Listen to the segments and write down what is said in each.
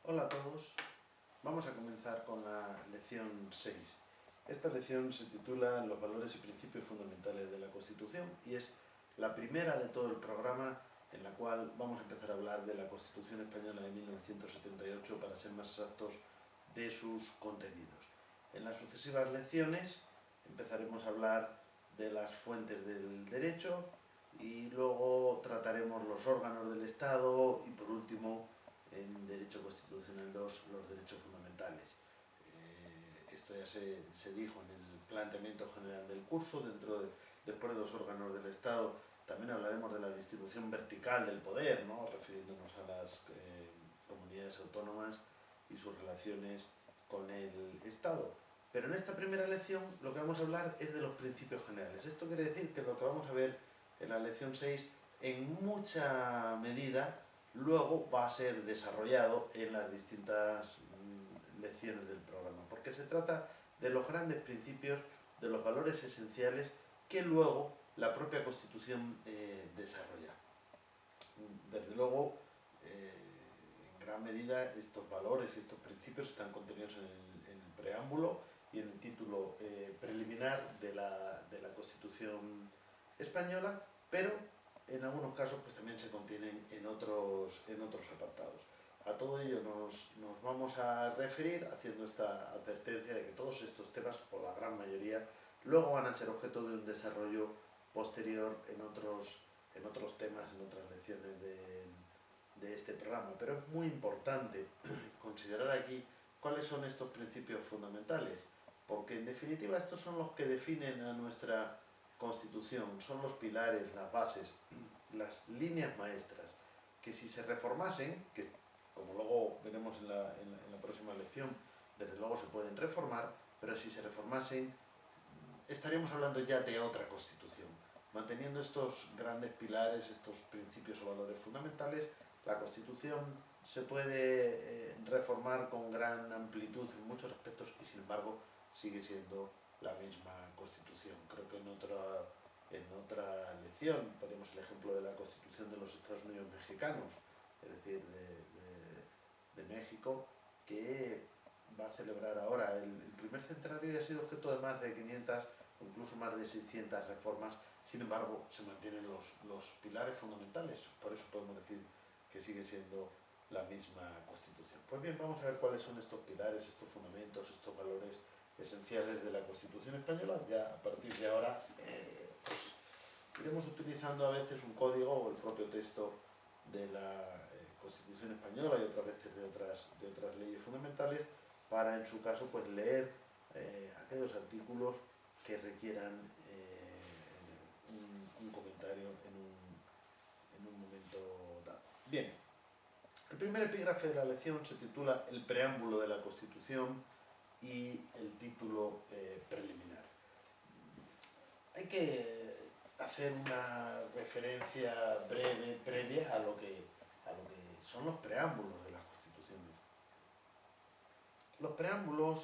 Hola a todos, vamos a comenzar con la lección 6. Esta lección se titula Los valores y principios fundamentales de la Constitución y es la primera de todo el programa en la cual vamos a empezar a hablar de la Constitución Española de 1978, para ser más exactos, de sus contenidos. En las sucesivas lecciones empezaremos a hablar de las fuentes del derecho y luego trataremos los órganos del Estado y por último, en Derecho Constitucional 2, los derechos fundamentales. Esto ya se dijo en el planteamiento general del curso. Después de los órganos del Estado, también hablaremos de la distribución vertical del poder, ¿no? Refiriéndonos a las comunidades autónomas y sus relaciones con el Estado. Pero en esta primera lección lo que vamos a hablar es de los principios generales. Esto quiere decir que lo que vamos a ver en la lección 6, en mucha medida, luego va a ser desarrollado en las distintas lecciones del programa, porque se trata de los grandes principios, de los valores esenciales que luego la propia Constitución desarrolla. Desde luego, en gran medida estos valores y estos principios están contenidos en el preámbulo y en el título preliminar de la Constitución española, pero en algunos casos pues también se contienen en otros apartados. A todo ello nos vamos a referir haciendo esta advertencia de que todos estos temas, o la gran mayoría, luego van a ser objeto de un desarrollo posterior en otros temas, en otras lecciones de este programa. Pero es muy importante considerar aquí cuáles son estos principios fundamentales, porque en definitiva estos son los que definen a nuestra Constitución, son los pilares, las bases, las líneas maestras, que si se reformasen, que como luego veremos en la próxima lección, desde luego se pueden reformar, pero si se reformasen, estaríamos hablando ya de otra Constitución. Manteniendo estos grandes pilares, estos principios o valores fundamentales, la Constitución se puede reformar con gran amplitud en muchos aspectos y sin embargo sigue siendo la misma Constitución. Creo que en otra lección ponemos el ejemplo de la Constitución de los Estados Unidos mexicanos, es decir, de México, que va a celebrar ahora el primer centenario y ha sido objeto de más de 500 o incluso más de 600 reformas. Sin embargo, se mantienen los pilares fundamentales, por eso podemos decir que sigue siendo la misma Constitución. Pues bien, vamos a ver cuáles son estos pilares, estos fundamentos, estos valores esenciales de la Constitución española. Ya a partir de ahora pues, iremos utilizando a veces un código o el propio texto de la Constitución española y otras veces de otras leyes fundamentales, para en su caso pues leer aquellos artículos que requieran un comentario en un momento dado. Bien, el primer epígrafe de la lección se titula El preámbulo de la Constitución y el título preliminar. Hay que hacer una referencia breve, previa a lo que son los preámbulos de las constituciones. Los preámbulos,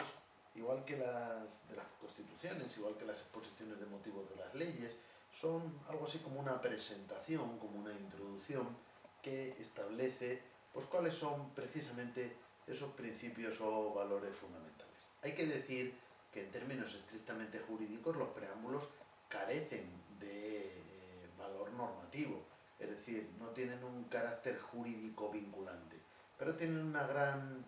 igual que de las constituciones, igual que las exposiciones de motivos de las leyes, son algo así como una presentación, como una introducción que establece pues cuáles son precisamente esos principios o valores fundamentales. Hay que decir que en términos estrictamente jurídicos los preámbulos carecen de valor normativo, es decir, no tienen un carácter jurídico vinculante, pero tienen una gran...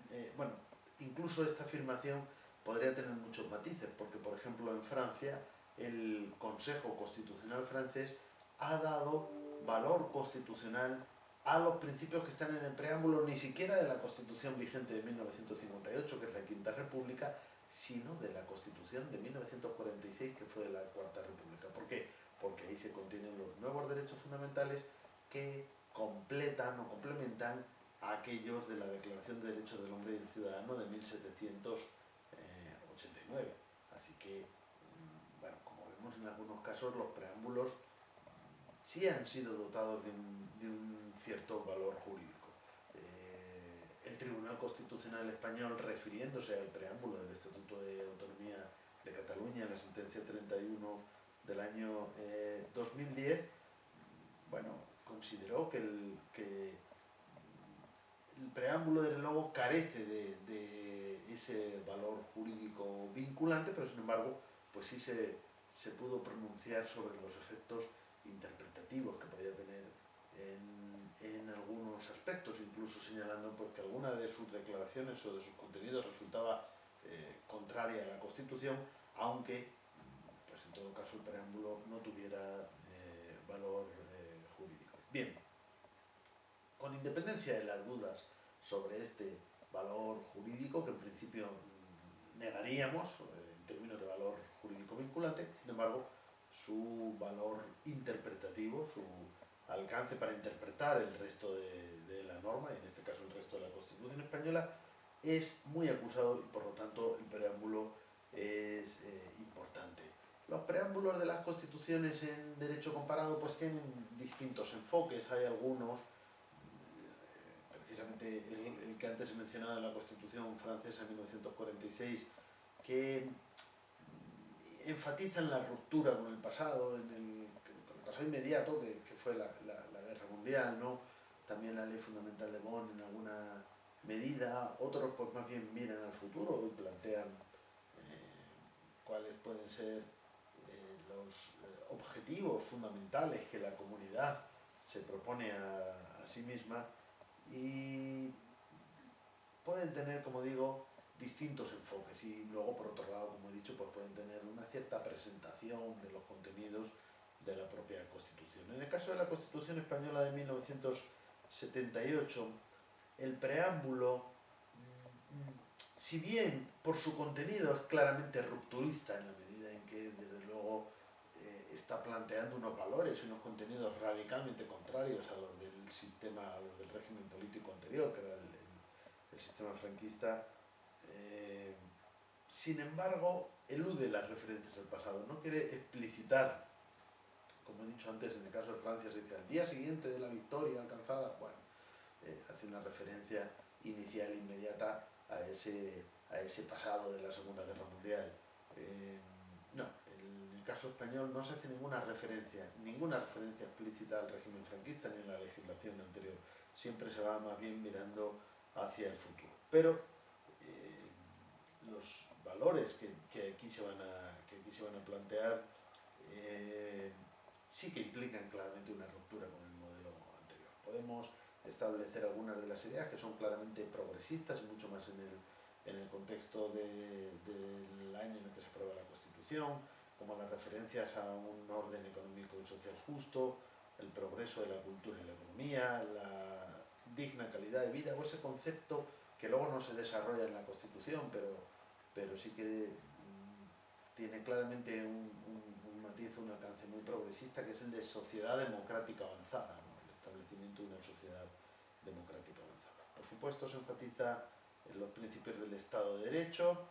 incluso esta afirmación podría tener muchos matices, porque por ejemplo en Francia el Consejo Constitucional francés ha dado valor constitucional a los principios que están en el preámbulo, ni siquiera de la Constitución vigente de 1958, que es la Quinta República, sino de la Constitución de 1946, que fue de la Cuarta República. ¿Por qué? Porque ahí se contienen los nuevos derechos fundamentales que completan o complementan a aquellos de la Declaración de Derechos del Hombre y del Ciudadano de 1789. Así que, bueno, como vemos en algunos casos, los preámbulos sí han sido dotados de un cierto valor jurídico. El Tribunal Constitucional Español, refiriéndose al preámbulo del Estatuto de Autonomía de Cataluña, en la sentencia 31 del año 2010, bueno, consideró que el preámbulo, desde luego, carece de ese valor jurídico vinculante, pero sin embargo, pues sí se pudo pronunciar sobre los efectos interpretativos que podía tener en algunos aspectos, incluso señalando pues, que alguna de sus declaraciones o de sus contenidos resultaba contraria a la Constitución, aunque pues, en todo caso el preámbulo no tuviera valor jurídico. Bien, con independencia de las dudas sobre este valor jurídico, que en principio negaríamos en términos de valor jurídico vinculante, sin embargo, su valor interpretativo, su alcance para interpretar el resto de la norma, y en este caso el resto de la Constitución española, es muy acusado y por lo tanto el preámbulo es importante. Los preámbulos de las constituciones en derecho comparado pues tienen distintos enfoques. Hay algunos, precisamente el que antes he mencionado, la Constitución francesa de 1946, que enfatizan la ruptura con el pasado, con el pasado inmediato, que fue la Guerra Mundial, ¿no? También la Ley Fundamental de Bonn en alguna medida. Otros pues más bien miran al futuro y plantean cuáles pueden ser los objetivos fundamentales que la comunidad se propone a sí misma, y pueden tener, como digo, distintos enfoques, y luego por otro lado, como he dicho, pues pueden tener una cierta presentación de los contenidos de la propia Constitución. En el caso de la Constitución española de 1978, el preámbulo, si bien por su contenido es claramente rupturista en la medida en que desde luego está planteando unos valores y unos contenidos radicalmente contrarios a los del sistema, a los del régimen político anterior, que era el sistema franquista, sin embargo elude las referencias al pasado, no quiere explicitar, como he dicho antes, en el caso de Francia se dice al día siguiente de la victoria alcanzada, bueno, hace una referencia inicial inmediata a ese pasado de la Segunda Guerra Mundial. No, en el caso español no se hace ninguna referencia explícita al régimen franquista ni en la legislación anterior. Siempre se va más bien mirando hacia el futuro. Pero los valores que aquí se van a plantear sí que implican claramente una ruptura con el modelo anterior. Podemos establecer algunas de las ideas que son claramente progresistas, y mucho más en el contexto del año en el que se aprueba la Constitución, como las referencias a un orden económico y social justo, el progreso de la cultura y la economía, la digna calidad de vida, o ese concepto que luego no se desarrolla en la Constitución, pero sí que tiene claramente un matiz, un alcance muy progresista, que es el de sociedad democrática avanzada, ¿no? El establecimiento de una sociedad democrática avanzada. Por supuesto, se enfatiza en los principios del Estado de Derecho.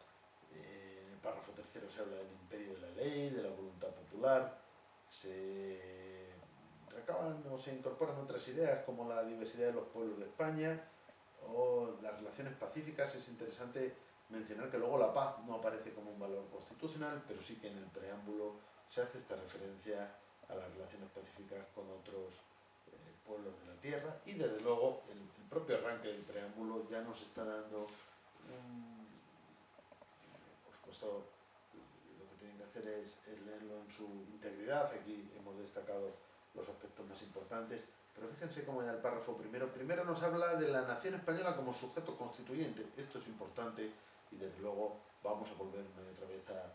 En el párrafo tercero se habla del imperio de la ley, de la voluntad popular. Se recaban o se incorporan otras ideas como la diversidad de los pueblos de España o las relaciones pacíficas. Es interesante mencionar que luego la paz no aparece como un valor constitucional, pero sí que en el preámbulo se hace esta referencia a las relaciones pacíficas con otros pueblos de la tierra, y desde luego el propio arranque del preámbulo ya nos está dando por supuesto, lo que tienen que hacer es leerlo en su integridad. Aquí hemos destacado los aspectos más importantes, pero fíjense cómo ya el párrafo primero nos habla de la nación española como sujeto constituyente. Esto es importante, y desde luego vamos a volver una y otra vez a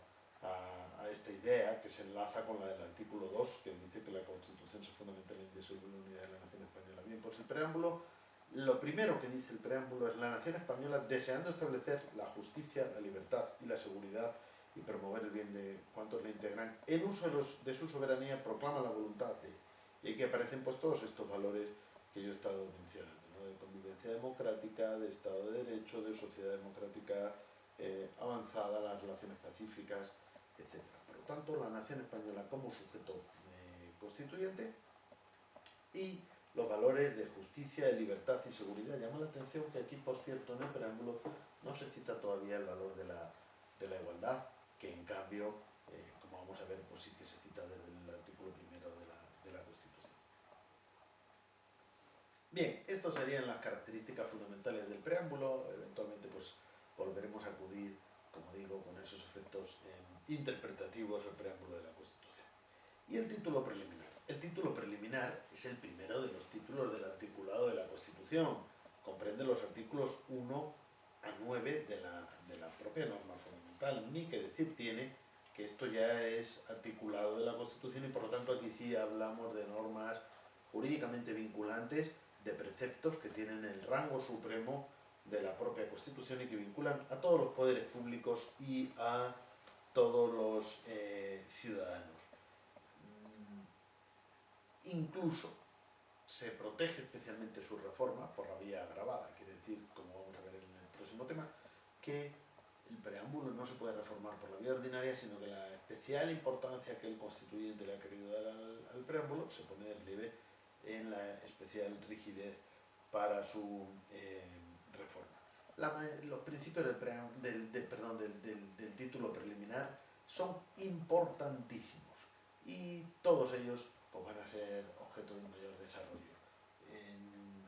esta idea, que se enlaza con la del artículo 2, que dice que la Constitución se fundamenta en la indisoluble unidad de la nación española. Bien, pues el preámbulo, lo primero que dice el preámbulo es: la nación española, deseando establecer la justicia, la libertad y la seguridad y promover el bien de cuantos la integran, en uso de su soberanía proclama la voluntad de... Y aquí aparecen pues todos estos valores que yo he estado mencionando, ¿no? De convivencia democrática, de Estado de Derecho, de sociedad democrática avanzada, las relaciones pacíficas, etc. Por lo tanto, la nación española como sujeto constituyente, y los valores de justicia, de libertad y seguridad. Llama la atención que aquí, por cierto, en el preámbulo no se cita todavía el valor de la igualdad, que en cambio, como vamos a ver, pues sí que se cita desde el artículo primero de la Constitución. Bien, estas serían las características fundamentales fundamentales del preámbulo, eventualmente pues volveremos a acudir, como digo, con esos efectos interpretativos al preámbulo de la Constitución. Y el título preliminar. El título preliminar es el primero de los títulos del articulado de la Constitución. Comprende los artículos 1 a 9 de la propia norma fundamental. Ni que decir tiene que esto ya es articulado de la Constitución y por lo tanto aquí sí hablamos de normas jurídicamente vinculantes, de preceptos que tienen el rango supremo de la propia Constitución y que vinculan a todos los poderes públicos y a todos los ciudadanos. Incluso se protege especialmente su reforma por la vía agravada, quiere decir, como vamos a ver en el próximo tema, que el preámbulo no se puede reformar por la vía ordinaria, sino que la especial importancia que el constituyente le ha querido dar al preámbulo se pone de relieve en la especial rigidez para su reforma. Los principios del título preliminar son importantísimos y todos ellos pues, van a ser objeto de un mayor desarrollo en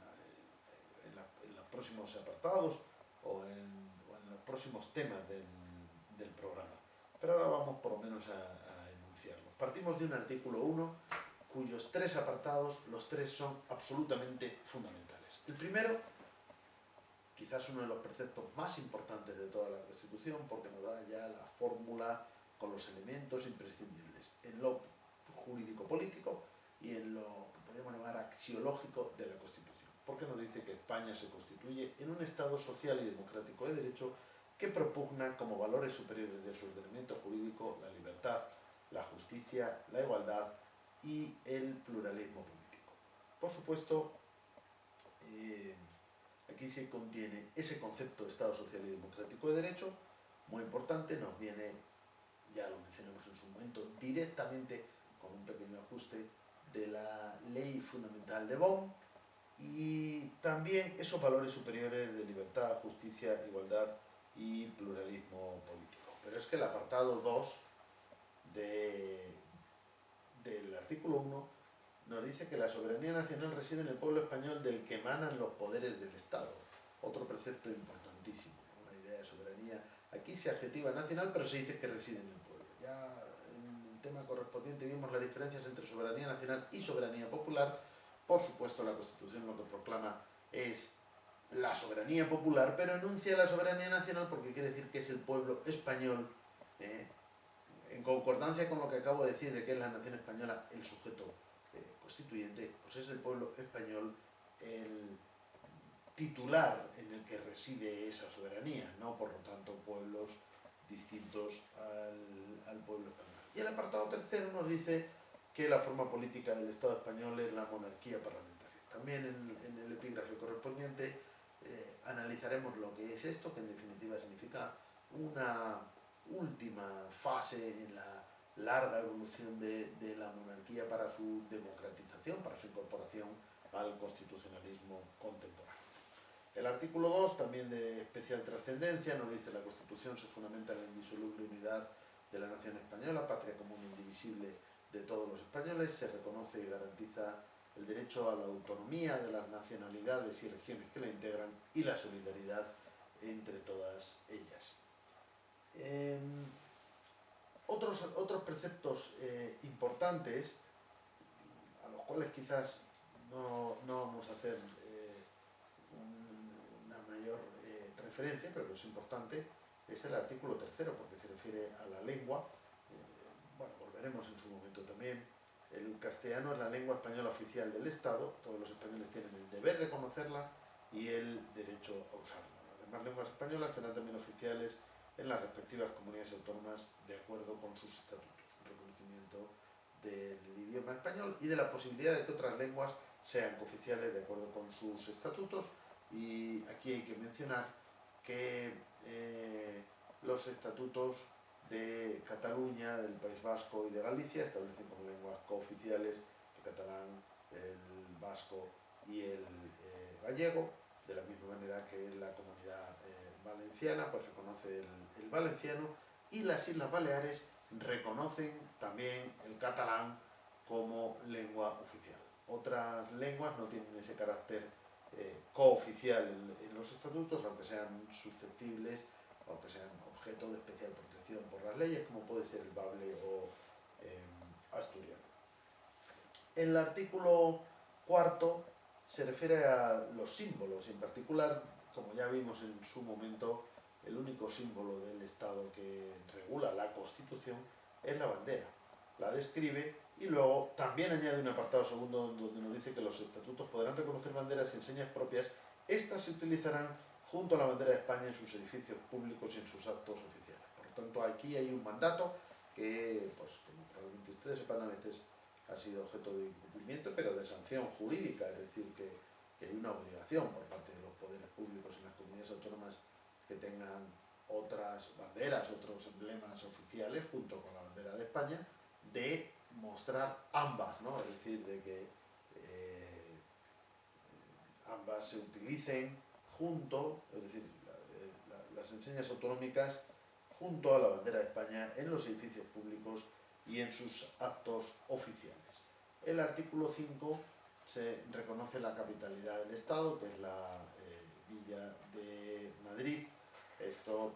los próximos apartados o en los próximos temas del programa. Pero ahora vamos por lo menos a enunciarlos. Partimos de un artículo 1 cuyos 3 apartados, los 3 son absolutamente fundamentales. El primero, quizás uno de los preceptos más importantes de toda la Constitución, porque nos da ya la fórmula con los elementos imprescindibles en lo jurídico-político y en lo que podemos llamar axiológico de la Constitución. Porque nos dice que España se constituye en un Estado social y democrático de derecho que propugna como valores superiores de su ordenamiento jurídico la libertad, la justicia, la igualdad y el pluralismo político. Por supuesto, aquí se contiene ese concepto de Estado social y democrático de derecho, muy importante, nos viene, ya lo mencionamos en su momento, directamente con un pequeño ajuste de la Ley Fundamental de Bonn, y también esos valores superiores de libertad, justicia, igualdad y pluralismo político. Pero es que el apartado 2 del artículo 1 nos dice que la soberanía nacional reside en el pueblo español del que emanan los poderes del Estado. Otro precepto importantísimo, ¿no? La idea de soberanía. Aquí se adjetiva nacional, pero se dice que reside en el pueblo. Ya en el tema correspondiente vimos las diferencias entre soberanía nacional y soberanía popular. Por supuesto, la Constitución lo que proclama es la soberanía popular, pero enuncia la soberanía nacional porque quiere decir que es el pueblo español, en concordancia con lo que acabo de decir de que es la nación española el sujeto constituyente, pues es el pueblo español el titular en el que reside esa soberanía, no por lo tanto pueblos distintos al pueblo español. Y el apartado tercero nos dice que la forma política del Estado español es la monarquía parlamentaria. También en el epígrafe correspondiente analizaremos lo que es esto, que en definitiva significa una última fase en la larga evolución de la monarquía para su democratización, para su incorporación al constitucionalismo contemporáneo. El artículo 2, también de especial trascendencia, nos dice que la Constitución se fundamenta en la indisoluble unidad de la nación española, patria común e indivisible de todos los españoles, se reconoce y garantiza el derecho a la autonomía de las nacionalidades y regiones que la integran y la solidaridad entre todas ellas. Otros preceptos importantes, a los cuales quizás no vamos a hacer una mayor referencia, pero que es importante, es el artículo 3, porque se refiere a la lengua. Bueno, volveremos en su momento también. El castellano es la lengua española oficial del Estado, todos los españoles tienen el deber de conocerla y el derecho a usarla. Las demás lenguas españolas serán también oficiales en las respectivas comunidades autónomas de acuerdo con sus estatutos. Un reconocimiento del idioma español y de la posibilidad de que otras lenguas sean cooficiales de acuerdo con sus estatutos. Y aquí hay que mencionar que los estatutos de Cataluña, del País Vasco y de Galicia establecen como lenguas cooficiales el catalán, el vasco y el gallego, de la misma manera que la comunidad valenciana pues reconoce el valenciano, y las Islas Baleares reconocen también el catalán como lengua oficial. Otras lenguas no tienen ese carácter cooficial en los estatutos, aunque sean susceptibles, aunque sean objeto de especial protección por las leyes, como puede ser el bable o asturiano. El artículo cuarto se refiere a los símbolos, en particular, como ya vimos en su momento, el único símbolo del Estado que regula la Constitución es la bandera. La describe y luego también añade un apartado segundo donde nos dice que los estatutos podrán reconocer banderas y enseñas propias. Estas se utilizarán junto a la bandera de España en sus edificios públicos y en sus actos oficiales. Por lo tanto, aquí hay un mandato que, pues, como probablemente ustedes sepan, a veces ha sido objeto de incumplimiento, pero de sanción jurídica, es decir, que hay una obligación por parte de los poderes públicos en las comunidades autónomas que tengan otras banderas, otros emblemas oficiales junto con la bandera de España, de mostrar ambas, ¿no? Es decir, de que ambas se utilicen junto, es decir, las enseñas autonómicas junto a la bandera de España en los edificios públicos y en sus actos oficiales. El artículo 5 se reconoce la capitalidad del Estado, que es la Villa de Madrid. Esto,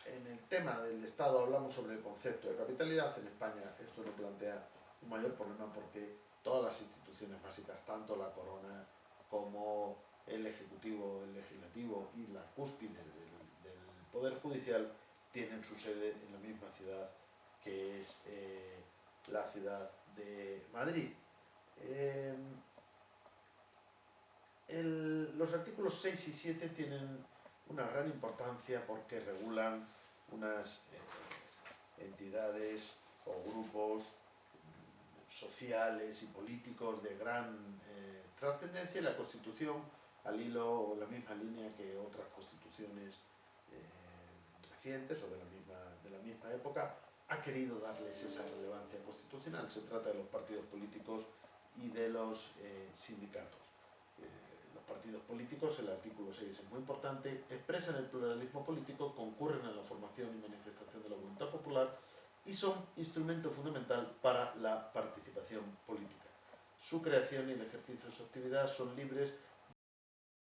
en el tema del Estado hablamos sobre el concepto de capitalidad. En España esto no plantea un mayor problema porque todas las instituciones básicas, tanto la corona como el ejecutivo, el legislativo y la cúspide del poder judicial, tienen su sede en la misma ciudad, que es la ciudad de Madrid. Los artículos 6 y 7 tienen una gran importancia porque regulan unas entidades o grupos sociales y políticos de gran trascendencia, y la Constitución, al hilo o la misma línea que otras constituciones recientes o de la misma época, ha querido darles esa relevancia constitucional. Se trata de los partidos políticos y de los sindicatos. Los partidos políticos, el artículo 6 es muy importante, expresan el pluralismo político, concurren en la formación y manifestación de la voluntad popular y son instrumento fundamental para la participación política. Su creación y el ejercicio de su actividad son libres